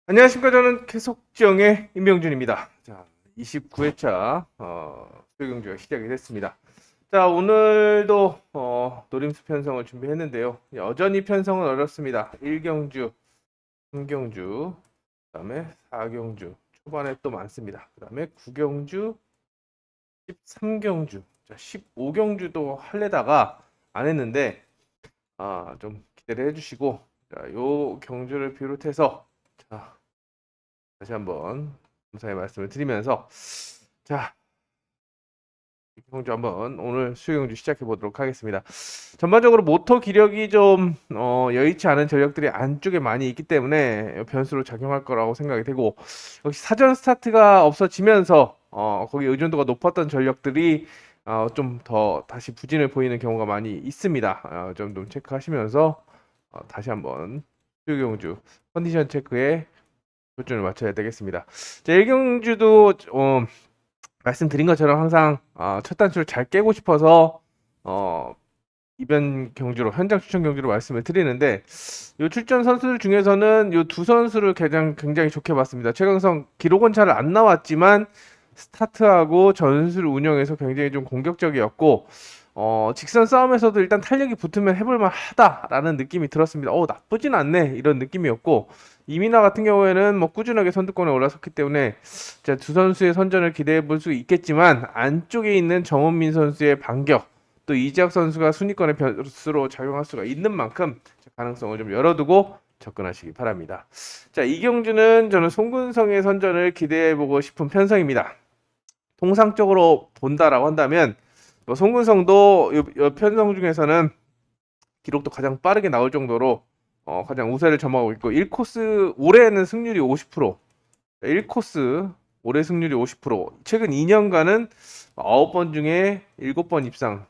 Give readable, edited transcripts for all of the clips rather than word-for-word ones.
안녕하십니까. 저는 계속정의 임명준입니다. 자, 29회차 수요경주가 시작이 됐습니다. 자, 오늘도 노림수 편성을 준비했는데요. 여전히 편성은 어렵습니다. 1경주, 3경주, 그다음에 4경주, 초반에 또 많습니다. 그다음에 9경주, 13경주, 자, 15경주도 할래다가 안 했는데 좀 기대를 해주시고, 자, 요 경주를 비롯해서 자, 다시 한번 감사의 말씀을 드리면서 자, 경주 한번 오늘 수요경주 시작해 보도록 하겠습니다. 전반적으로 모터 기력이 좀 여의치 않은 전력들이 안쪽에 많이 있기 때문에 변수로 작용할 거라고 생각이 되고, 역시 사전 스타트가 없어지면서 거기 의존도가 높았던 전력들이 좀 더 다시 부진을 보이는 경우가 많이 있습니다. 좀 체크하시면서 다시 한번 수요경주 컨디션 체크에 초점을 맞춰야 되겠습니다. 자, 일경주도 말씀드린 것처럼 항상 첫 단추를 잘 깨고 싶어서 어, 이변 경주로 현장 추천 경주로 말씀을 드리는데, 요 출전 선수들 중에서는 요 두 선수를 굉장히 좋게 봤습니다. 최강성 기록은 잘 안 나왔지만 스타트하고 전술 운영에서 굉장히 좀 공격적이었고, 직선 싸움에서도 일단 탄력이 붙으면 해볼만 하다라는 느낌이 들었습니다. 나쁘진 않네 이런 느낌이었고, 이민아 같은 경우에는 뭐 꾸준하게 선두권에 올라섰기 때문에 두 선수의 선전을 기대해 볼 수 있겠지만, 안쪽에 있는 정원민 선수의 반격, 또 이재학 선수가 순위권의 변수로 작용할 수가 있는 만큼 가능성을 좀 열어두고 접근하시기 바랍니다. 자, 이 경주는 저는 송근성의 선전을 기대해보고 싶은 편성입니다. 통상적으로 본다라고 한다면 뭐 송근성도 이 편성 중에서는 기록도 가장 빠르게 나올 정도로 가장 우세를 점하고 있고, 1코스 올해는 승률이 50%, 1코스 올해 승률이 50%, 최근 2년간은 9번 중에 7번 입상,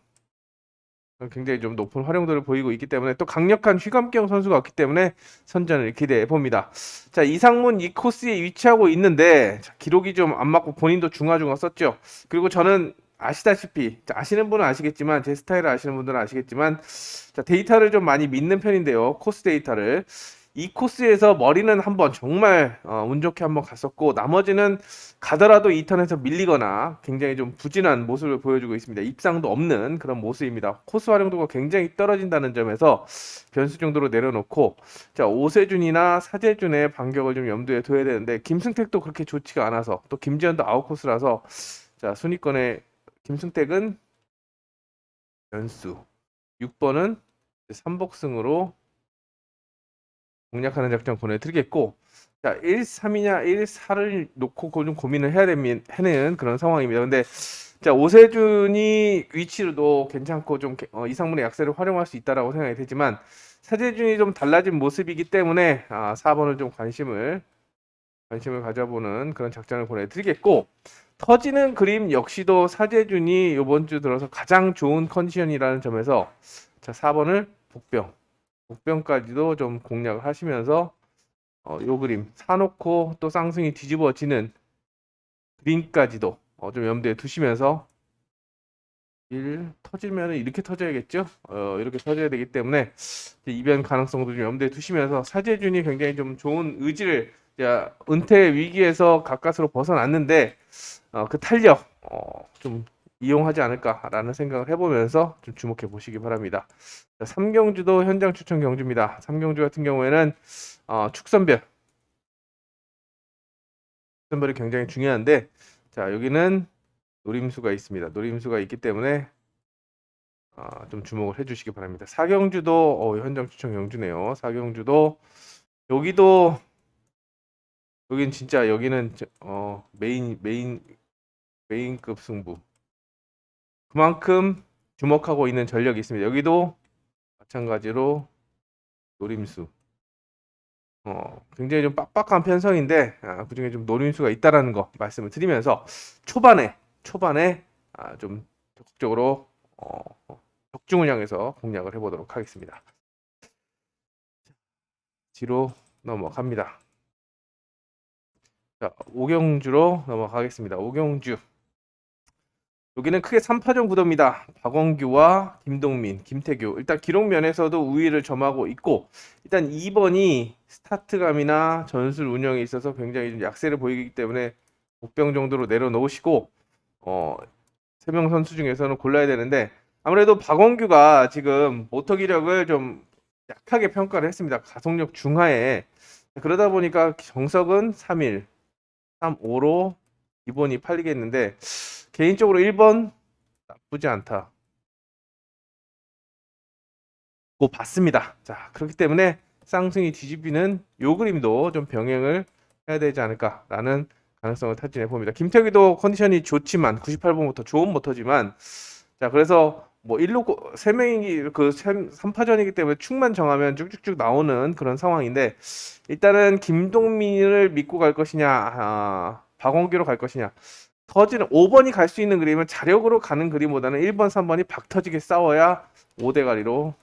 굉장히 좀 높은 활용도를 보이고 있기 때문에, 또 강력한 휘감경 선수가 없기 때문에 선전을 기대해 봅니다. 자, 이상문 이 코스에 위치하고 있는데, 자, 기록이 좀 안 맞고 본인도 중화중화 썼죠. 그리고 저는 아시다시피, 자, 아시는 분은 아시겠지만, 제 스타일을 아시는 분들은 아시겠지만, 자, 데이터를 좀 많이 믿는 편인데요. 코스 데이터를. 이 코스에서 머리는 한번 정말 운 좋게 한번 갔었고, 나머지는 가더라도 2턴에서 밀리거나 굉장히 좀 부진한 모습을 보여주고 있습니다. 입상도 없는 그런 모습입니다. 코스 활용도가 굉장히 떨어진다는 점에서 변수 정도로 내려놓고, 자, 오세준이나 사재준의 반격을 좀 염두에 둬야 되는데, 김승택도 그렇게 좋지가 않아서, 또 김지현도 아웃코스라서, 자, 순위권에 김승택은 변수, 6번은 삼복승으로 공략하는 작전 보내드리겠고, 자, 1, 3이냐 1, 4를 놓고 좀 고민을 해는 그런 상황입니다. 근데 자, 오세준이 위치로도 괜찮고 좀 이상문의 약세를 활용할 수 있다라고 생각이 되지만, 사재준이 좀 달라진 모습이기 때문에 4번을 좀 관심을 가져보는 그런 작전을 보내드리겠고, 터지는 그림 역시도 사재준이 이번 주 들어서 가장 좋은 컨디션이라는 점에서 자, 4번을 복병까지도 좀 공략을 하시면서 요 그림 사놓고 또 쌍승이 뒤집어지는 그림까지도 좀 염두에 두시면서, 1 터지면 이렇게 터져야겠죠. 이렇게 터져야 되기 때문에 이변 가능성도 좀 염두에 두시면서, 사재준이 굉장히 좀 좋은 의지를, 은퇴 위기에서 가까스로 벗어났는데 그 탄력 좀 이용하지 않을까라는 생각을 해보면서 좀 주목해 보시기 바랍니다. 3경주도 현장 추천 경주입니다. 3경주 같은 경우에는 축선별 축선별이 굉장히 중요한데, 자, 여기는 노림수가 있습니다. 노림수가 있기 때문에 좀 주목을 해주시기 바랍니다. 4경주도 현장 추천 경주네요. 4경주도 여기도, 여긴 진짜 여기는 메인급 승부. 그만큼 주목하고 있는 전력이 있습니다. 여기도 마찬가지로 노림수. 굉장히 좀 빡빡한 편성인데, 그중에 좀 노림수가 있다라는 거 말씀을 드리면서, 초반에 좀 적극적으로 적중을 향해서 공략을 해보도록 하겠습니다. 뒤로 넘어갑니다. 자, 오경주로 넘어가겠습니다. 오경주. 여기는 크게 3파전 구도입니다. 박원규와 김동민, 김태규. 일단 기록 면에서도 우위를 점하고 있고, 일단 2번이 스타트감이나 전술 운영에 있어서 굉장히 좀 약세를 보이기 때문에 복병 정도로 내려놓으시고, 3명 선수 중에서는 골라야 되는데, 아무래도 박원규가 지금 모터 기력을 좀 약하게 평가를 했습니다. 가속력 중하에. 그러다 보니까 정석은 3일, 3-5로 기본이 팔리겠는데, 개인적으로 1번 나쁘지 않다. 고 봤습니다. 자, 그렇기 때문에 쌍승이 뒤집히는 요 그림도 좀 병행을 해야 되지 않을까라는 가능성을 타진해 봅니다. 김태기도 컨디션이 좋지만 98번부터 좋은 모터지만 자, 그래서 뭐 1루 세 명이 그 3파전이기 때문에 축만 정하면 쭉쭉쭉 나오는 그런 상황인데 일단은 김동민을 믿고 갈 것이냐, 박원규로 갈 것이냐. 터지는 5번이 갈 수 있는 그림은 자력으로 가는 그림보다는 1번, 3번이 박터지게 싸워야 5대가리로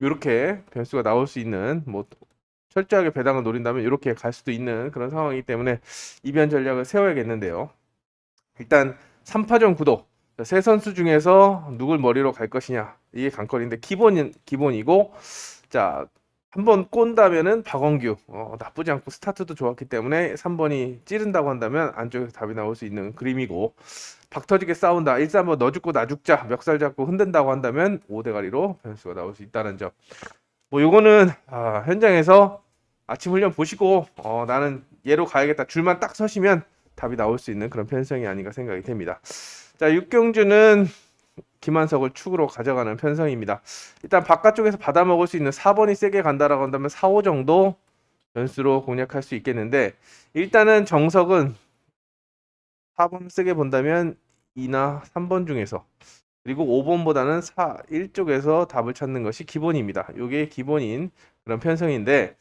이렇게 변수가 나올 수 있는 뭐 철저하게 배당을 노린다면 이렇게 갈 수도 있는 그런 상황이기 때문에 이변 전략을 세워야겠는데요. 일단 3파전 구도 세 선수 중에서 누굴 머리로 갈 것이냐 이게 관건인데 기본이고 자 한번 꼰다면은 박원규 나쁘지 않고 스타트도 좋았기 때문에 3번이 찌른다고 한다면 안쪽에서 답이 나올 수 있는 그림이고 박터지게 싸운다 1, 3번 너 죽고 나 죽자 멱살 잡고 흔든다고 한다면 5대가리로 변수가 나올 수 있다는 점. 뭐 요거는 현장에서 아침 훈련 보시고 나는 얘로 가야겠다 줄만 딱 서시면 답이 나올 수 있는 그런 편성이 아닌가 생각이 됩니다. 자, 육경주는 김한석을 축으로 가져가는 편성입니다. 일단 바깥쪽에서 받아먹을 수 있는 4번이 세게 간다라고 한다면 4, 5 정도 변수로 공략할 수 있겠는데 일단은 정석은 4번 세게 본다면 2나 3번 중에서 그리고 5번보다는 1쪽에서 답을 찾는 것이 기본입니다. 이게 기본인 그런 편성인데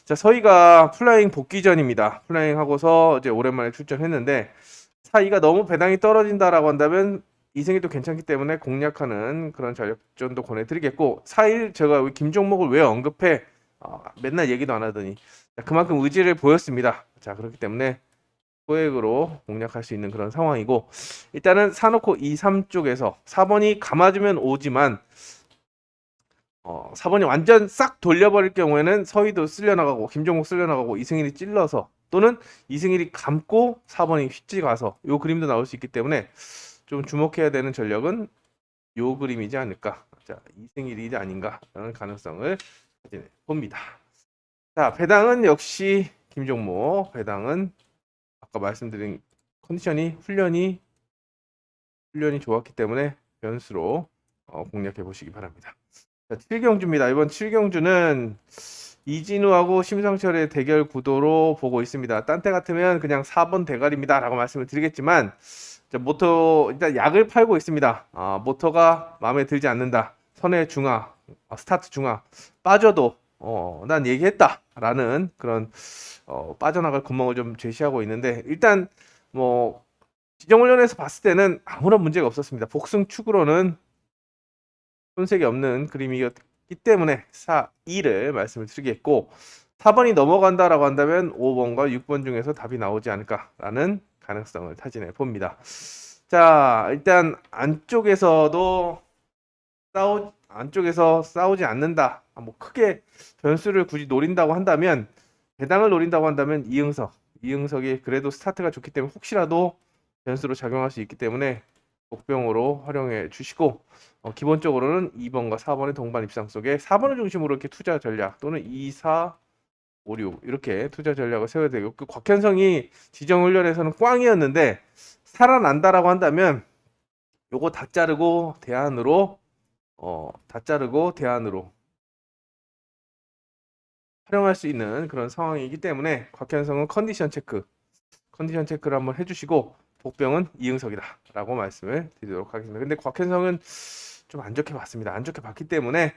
자, 서희가 플라잉 복귀 전입니다. 플라잉 하고서 이제 오랜만에 출전했는데 4-2가 너무 배당이 떨어진다라고 한다면 이승일도 괜찮기 때문에 공략하는 그런 전력전도 권해드리겠고 4-1 제가 김종목을 왜 언급해 맨날 얘기도 안 하더니 자, 그만큼 의지를 보였습니다. 자, 그렇기 때문에 소액으로 공략할 수 있는 그런 상황이고 일단은 사놓고 2, 3쪽에서 4번이 감아주면 오지만 4번이 완전 싹 돌려버릴 경우에는 서희도 쓸려나가고 김종국 쓸려나가고 이승일이 찔러서 또는 이승일이 감고 4번이 휘지 가서 요 그림도 나올 수 있기 때문에 좀 주목해야 되는 전력은 요 그림이지 않을까. 자, 이승일이 아닌가라는 가능성을 봅니다. 자, 배당은 역시 김종목. 배당은 아까 말씀드린 컨디션이 훈련이 좋았기 때문에 변수로 공략해 보시기 바랍니다. 자, 7경주입니다. 이번 7경주는 이진우하고 심상철의 대결 구도로 보고 있습니다. 딴 때 같으면 그냥 4번 대가리입니다 라고 말씀을 드리겠지만 모터 일단 약을 팔고 있습니다. 모터가 마음에 들지 않는다. 선의 중하, 스타트 중하 빠져도 난 얘기했다 라는 그런 빠져나갈 구멍을 좀 제시하고 있는데 일단 뭐 지정훈련에서 봤을 때는 아무런 문제가 없었습니다. 복승 축으로는 손색이 없는 그림이었기 때문에 4-2를 말씀을 드리겠고 4번이 넘어간다라고 한다면 5번과 6번 중에서 답이 나오지 않을까라는 가능성을 타진해 봅니다. 자, 일단 안쪽에서 싸우지 않는다. 뭐 크게 변수를 굳이 노린다고 한다면 배당을 노린다고 한다면 이응석이 그래도 스타트가 좋기 때문에 혹시라도 변수로 작용할 수 있기 때문에 복병으로 활용해 주시고 기본적으로는 2번과 4번의 동반 입상 속에 4번을 중심으로 이렇게 투자 전략 또는 2, 4, 5, 6 이렇게 투자 전략을 세워야 되고 그 곽현성이 지정훈련에서는 꽝이었는데 살아난다라고 한다면 요거 다 자르고 대안으로 활용할 수 있는 그런 상황이기 때문에 곽현성은 컨디션 체크를 한번 해주시고 복병은 이응석이다 라고 말씀을 드리도록 하겠습니다. 근데 곽현성은 좀 안 좋게 봤습니다. 안 좋게 봤기 때문에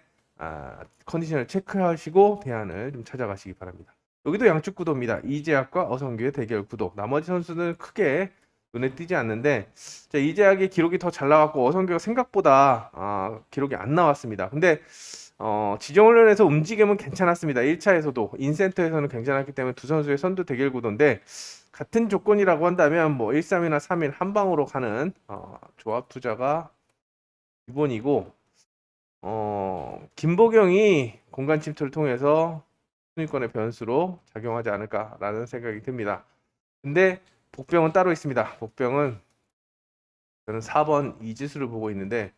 컨디션을 체크하시고 대안을 좀 찾아가시기 바랍니다. 여기도 양측 구도입니다. 이재학과 어성규의 대결 구도. 나머지 선수는 크게 눈에 띄지 않는데 이재학의 기록이 더 잘 나왔고 어성규가 생각보다 기록이 안 나왔습니다. 근데 지정훈련에서 움직임은 괜찮았습니다. 1차에서도 인센터에서는 괜찮았기 때문에 두 선수의 선두 대결 구도인데 같은 조건이라고 한다면 뭐 1-3이나 3일 한 방으로 가는 조합 투자가 기본이고 김보경이 공간 침투를 통해서 순위권의 변수로 작용하지 않을까라는 생각이 듭니다. 근데 복병은 따로 있습니다. 복병은 저는 4번 이지수를 보고 있는데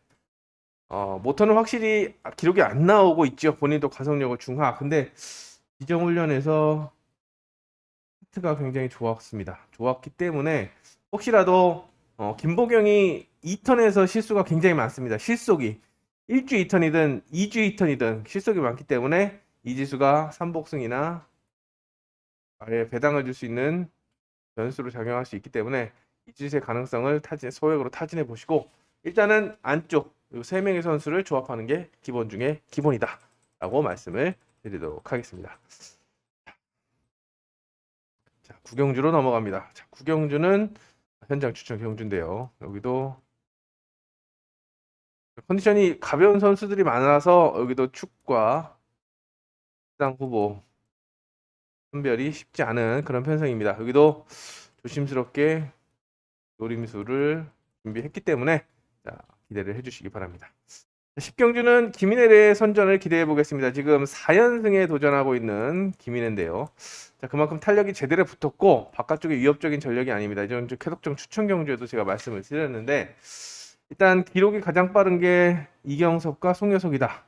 모터는 확실히 기록이 안 나오고 있죠. 본인도 가속력을 중하. 근데 지정훈련에서 히트가 굉장히 좋았습니다. 좋았기 때문에 혹시라도 김보경이 2턴에서 실수가 굉장히 많습니다. 실속이 1주 2턴이든 2주 2턴이든 실속이 많기 때문에 이지수가 삼복승이나 아예 배당을 줄 수 있는 변수로 작용할 수 있기 때문에 이지수의 가능성을 소액으로 타진해 보시고 일단은 안쪽 이 3명의 선수를 조합하는 게 기본 중에 기본이다 라고 말씀을 드리도록 하겠습니다. 자, 구경주로 넘어갑니다. 자, 구경주는 현장 추천 경주인데요. 여기도 컨디션이 가벼운 선수들이 많아서 여기도 축과 시장 후보 선별이 쉽지 않은 그런 편성입니다. 여기도 조심스럽게 노림수를 준비했기 때문에 자, 기대를 해주시기 바랍니다. 10경주는 김인혜의 선전을 기대해 보겠습니다. 지금 4연승에 도전하고 있는 김인혜인데요. 자, 그만큼 탄력이 제대로 붙었고 바깥쪽에 위협적인 전력이 아닙니다. 이전 쾌독정 추천 경주에도 제가 말씀을 드렸는데 일단 기록이 가장 빠른 게 이경석과 송효석이다.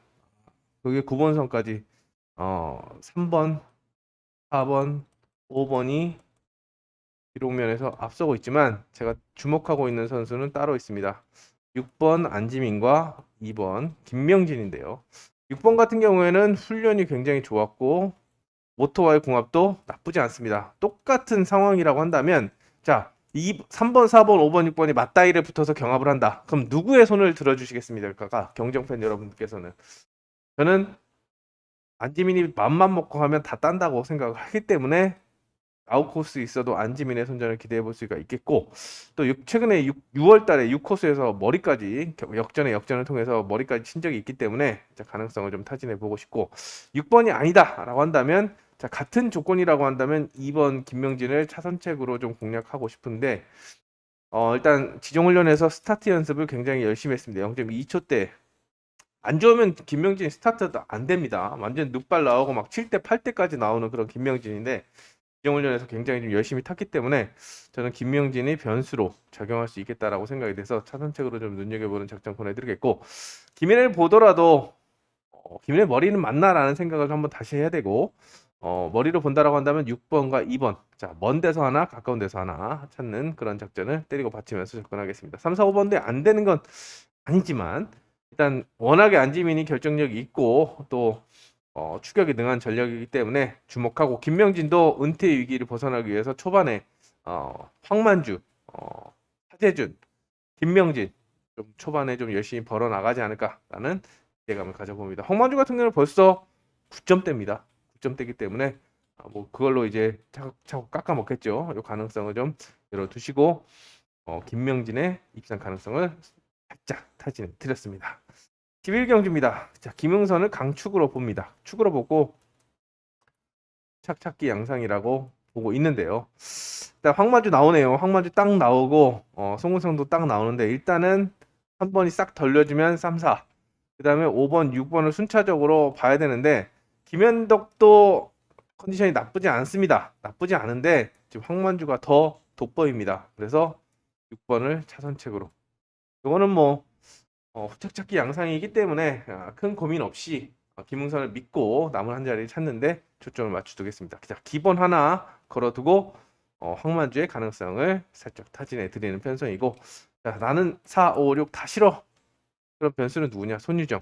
그게 9번선까지 3번, 4번, 5번이 기록면에서 앞서고 있지만 제가 주목하고 있는 선수는 따로 있습니다. 6번 안지민과 2번 김명진인데요. 6번 같은 경우에는 훈련이 굉장히 좋았고 모터와의 궁합도 나쁘지 않습니다. 똑같은 상황이라고 한다면 자 3번, 4번, 5번, 6번이 맞다이를 붙어서 경합을 한다. 그럼 누구의 손을 들어주시겠습니까? 경정팬 여러분께서는. 저는 안지민이 맘만 먹고 하면 다 딴다고 생각을 하기 때문에 아웃코스 있어도 안지민의 선전을 기대해 볼 수가 있겠고 또 최근에 6월 달에 6코스에서 머리까지 역전을 통해서 머리까지 친 적이 있기 때문에 가능성을 좀 타진해 보고 싶고 6번이 아니다 라고 한다면 자, 같은 조건이라고 한다면 2번 김명진을 차선책으로 좀 공략하고 싶은데 일단 지정훈련에서 스타트 연습을 굉장히 열심히 했습니다. 0.2초대 안 좋으면 김명진 스타트도 안 됩니다. 완전 늑발 나오고 막 7대 8대까지 나오는 그런 김명진인데 지정훈련에서 굉장히 좀 열심히 탔기 때문에 저는 김명진이 변수로 작용할 수 있겠다라고 생각이 돼서 차선책으로 좀 눈여겨보는 작전 보내드리겠고 김인혜를 보더라도 김인혜 머리는 맞나라는 생각을 한번 다시 해야 되고 머리로 본다라고 한다면 6번과 2번 자, 먼 데서 하나 가까운 데서 하나 찾는 그런 작전을 때리고 받치면서 접근하겠습니다. 3, 4, 5번대 안 되는 건 아니지만 일단 워낙에 안지민이 결정력이 있고 또 추격에 능한 전력이기 때문에 주목하고 김명진도 은퇴 위기를 벗어나기 위해서 초반에 황만주, 하재준, 김명진 좀 초반에 좀 열심히 벌어 나가지 않을까라는 기대감을 가져봅니다. 황만주 같은 경우는 벌써 9점대입니다. 9점대이기 때문에 뭐 그걸로 이제 차곡차곡 깎아 먹겠죠. 이 가능성을 좀 열어두시고 김명진의 입상 가능성을 살짝 타진해 드렸습니다. 11경주입니다. 자, 김응선을 강축으로 봅니다. 축으로 보고 착착기 양상이라고 보고 있는데요. 일단 황마주 나오네요. 황마주 딱 나오고 송은성도 딱 나오는데 일단은 한 번이 싹 덜려주면 3, 4. 그 다음에 5번, 6번을 순차적으로 봐야 되는데 김현덕도 컨디션이 나쁘지 않습니다. 나쁘지 않은데 지금 황만주가 더 돋보입니다. 그래서 6번을 차선책으로. 이거는 뭐 후착착기 양상이기 때문에 큰 고민 없이 김웅선을 믿고 남은 한 자리를 찾는데 초점을 맞춰두겠습니다. 자, 기본 하나 걸어두고 황만주의 가능성을 살짝 타진해 드리는 편성이고 자, 나는 4, 5, 6 다 싫어. 그런 변수는 누구냐? 손유정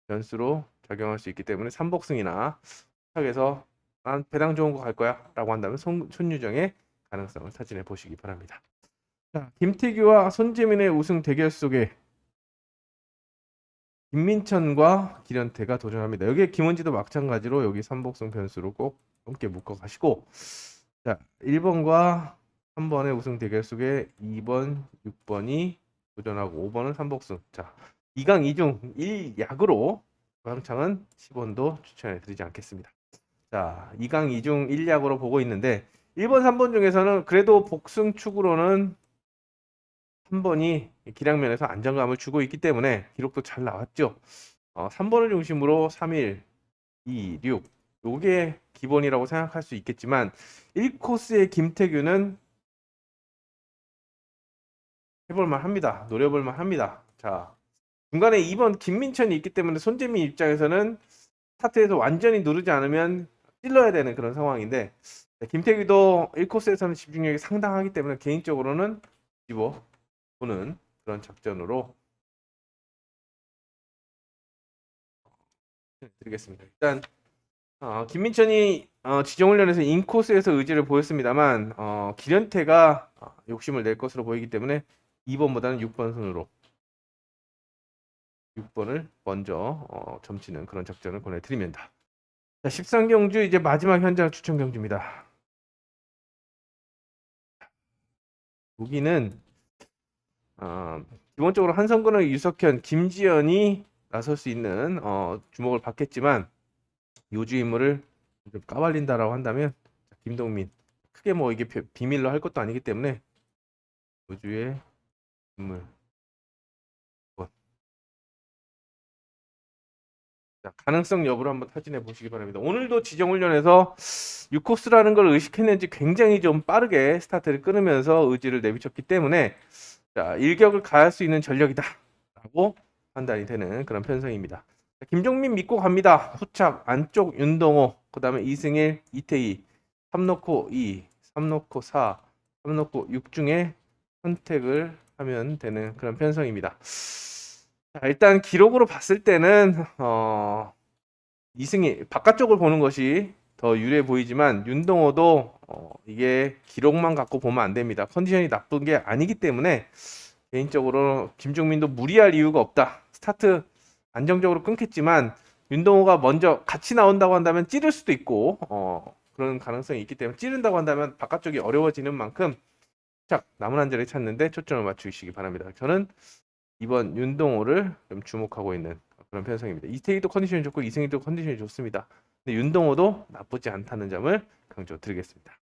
변수로 작용할 수 있기 때문에 삼복승이나 후착에서 난 배당 좋은 거 갈 거야 라고 한다면 손유정의 가능성을 타진해 보시기 바랍니다. 자, 김태규와 손재민의 우승 대결 속에 김민천과 기련태가 도전합니다. 여기에 김원지도 마찬가지로 여기 삼복승 변수로 꼭 함께 묶어 가시고 자 1번과 3번의 우승 대결 속에 2번, 6번이 도전하고 5번은 삼복승 자 2강 2중 1약으로 주방창은 10원도 추천해 드리지 않겠습니다. 자, 2강 2중 1약으로 보고 있는데 1번, 3번 중에서는 그래도 복승축으로는 3번이 기량면에서 안정감을 주고 있기 때문에 기록도 잘 나왔죠. 3번을 중심으로 3일, 2, 6 요게 기본이라고 생각할 수 있겠지만 1코스의 김태균은 해볼만 합니다. 노려볼만 합니다. 자, 중간에 2번 김민천이 있기 때문에 손재민 입장에서는 스타트에서 완전히 누르지 않으면 찔러야 되는 그런 상황인데 김태규도 1코스에서는 집중력이 상당하기 때문에 개인적으로는 집어보는 그런 작전으로 드리겠습니다. 일단 김민천이 지정훈련에서 인코스에서 의지를 보였습니다만 기련태가 욕심을 낼 것으로 보이기 때문에 2번보다는 6번 순으로 6번을 먼저 점치는 그런 작전을 보내드립니다. 자, 13경주 이제 마지막 현장 추천 경주입니다. 여기는 기본적으로 한성근의 유석현, 김지현이 나설 수 있는 주목을 받겠지만 요주 인물을 좀 까발린다라고 한다면 김동민 크게 뭐 이게 비밀로 할 것도 아니기 때문에 요주의 인물 자, 가능성 여부를 한번 타진해 보시기 바랍니다. 오늘도 지정훈련에서 6코스라는 걸 의식했는지 굉장히 좀 빠르게 스타트를 끊으면서 의지를 내비쳤기 때문에 자, 일격을 가할 수 있는 전력이다 라고 판단이 되는 그런 편성입니다. 자, 김종민 믿고 갑니다. 후착 안쪽 윤동호 그 다음에 이승일 이태희 3 놓고 2 3 놓고 4 3 놓고 6 중에 선택을 하면 되는 그런 편성입니다. 자, 일단 기록으로 봤을 때는 이승일 바깥쪽을 보는 것이 더 유리해 보이지만 윤동호도 이게 기록만 갖고 보면 안 됩니다. 컨디션이 나쁜 게 아니기 때문에 개인적으로 김종민도 무리할 이유가 없다. 스타트 안정적으로 끊겠지만 윤동호가 먼저 같이 나온다고 한다면 찌를 수도 있고 그런 가능성이 있기 때문에 찌른다고 한다면 바깥쪽이 어려워지는 만큼 자, 남은 한 자리 찾는데 초점을 맞추시기 바랍니다. 저는 이번 윤동호를 좀 주목하고 있는 그런 편성입니다. 이태희도 컨디션이 좋고 이승희도 컨디션이 좋습니다. 근데 윤동호도 나쁘지 않다는 점을 강조드리겠습니다.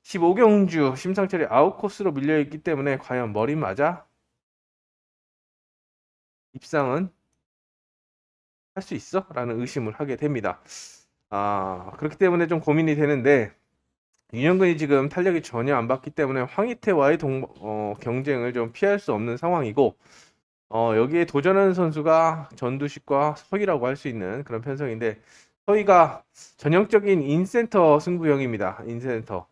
15경주 심상철이 아웃코스로 밀려있기 때문에 과연 머리 맞아 입상은 할 수 있어? 라는 의심을 하게 됩니다. 그렇기 때문에 좀 고민이 되는데 윤영근이 지금 탄력이 전혀 안 받기 때문에 황희태와의 경쟁을 좀 피할 수 없는 상황이고 여기에 도전하는 선수가 전두식과 서희라고 할 수 있는 그런 편성인데 서희가 전형적인 인센터 승부형입니다. 인센터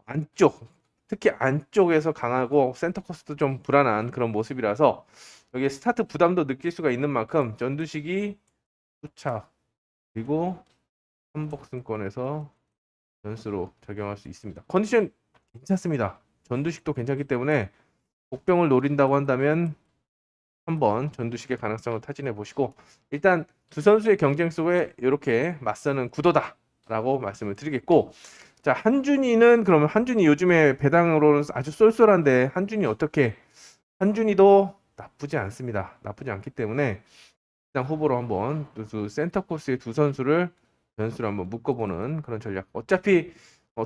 안쪽 특히 안쪽에서 강하고 센터 코스도 좀 불안한 그런 모습이라서 여기에 스타트 부담도 느낄 수가 있는 만큼 전두식이 후차 그리고 한복승권에서 변수로 적용할 수 있습니다. 컨디션 괜찮습니다. 전두식도 괜찮기 때문에 복병을 노린다고 한다면 한번 전두식의 가능성을 타진해 보시고 일단 두 선수의 경쟁 속에 이렇게 맞서는 구도다라고 말씀을 드리겠고 자 한준이는 그러면 한준이 요즘에 배당으로는 아주 쏠쏠한데 한준이 어떻게 한준이도 나쁘지 않습니다. 나쁘지 않기 때문에 일단 후보로 한번 두 센터 코스의 두 선수를 변수로 한번 묶어보는 그런 전략. 어차피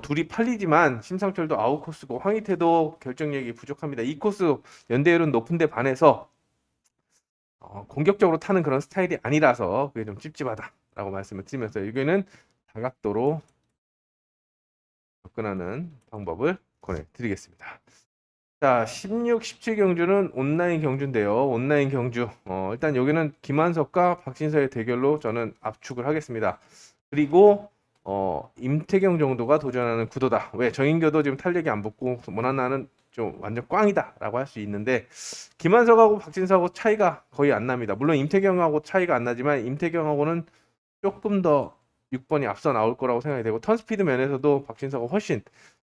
둘이 팔리지만 심상철도 아웃 코스고 황희태도 결정력이 부족합니다. 이 코스 연대율은 높은데 반해서 공격적으로 타는 그런 스타일이 아니라서 그게 좀 찝찝하다라고 말씀을 드리면서 여기는 다각도로 접근하는 방법을 권해드리겠습니다. 자, 16, 17경주는 온라인 경주인데요. 온라인 경주. 일단 여기는 김한석과 박신서의 대결로 저는 압축을 하겠습니다. 그리고 임태경 정도가 도전하는 구도다. 왜? 정인교도 지금 탄력이 안 붙고 모나나는 좀 완전 꽝이다라고 할 수 있는데 김한석하고 박진서하고 차이가 거의 안 납니다. 물론 임태경하고 차이가 안 나지만 임태경하고는 조금 더 6번이 앞서 나올 거라고 생각이 되고 턴스피드 면에서도 박진서가 훨씬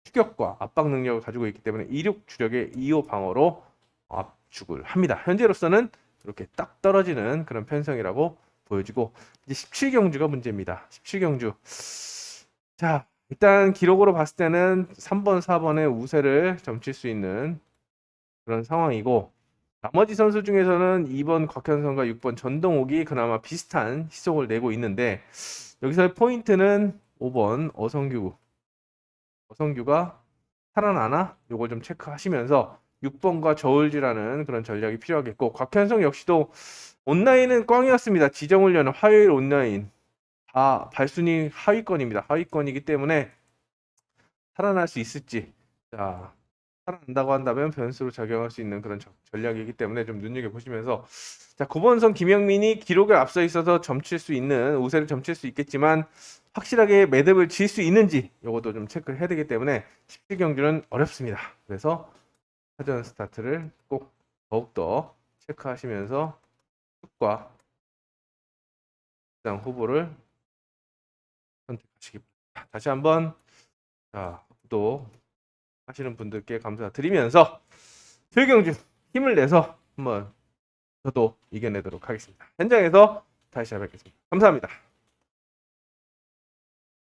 추격과 압박 능력을 가지고 있기 때문에 26 주력의 2호 방어로 압축을 합니다. 현재로서는 이렇게 딱 떨어지는 그런 편성이라고 보여지고 이제 17경주가 문제입니다. 17경주 자 일단 기록으로 봤을 때는 3번 4번의 우세를 점칠 수 있는 그런 상황이고 나머지 선수 중에서는 2번 곽현성과 6번 전동욱이 그나마 비슷한 시속을 내고 있는데 여기서의 포인트는 5번 어성규가 살아나나? 요걸 좀 체크하시면서 6번과 저울질하는 그런 전략이 필요하겠고 곽현성 역시도 온라인은 꽝이었습니다. 지정훈련은 화요일 온라인 다 발순위 하위권입니다. 하위권이기 때문에 살아날 수 있을지 자 살아난다고 한다면 변수로 작용할 수 있는 그런 전략이기 때문에 좀 눈여겨보시면서 자 9번선 김영민이 기록에 앞서 있어서 점칠 수 있는 우세를 점칠 수 있겠지만 확실하게 매듭을 질 수 있는지 이것도 좀 체크해야 되기 때문에 17경주는 어렵습니다. 그래서 사전 스타트를 꼭 더욱더 체크하시면서 축과 장 후보를 선택하시기 바랍니다. 다시 한번 구독 하시는 분들께 감사드리면서 최경주 힘을 내서 한번 저도 이겨내도록 하겠습니다. 현장에서 다시 뵙겠습니다. 감사합니다.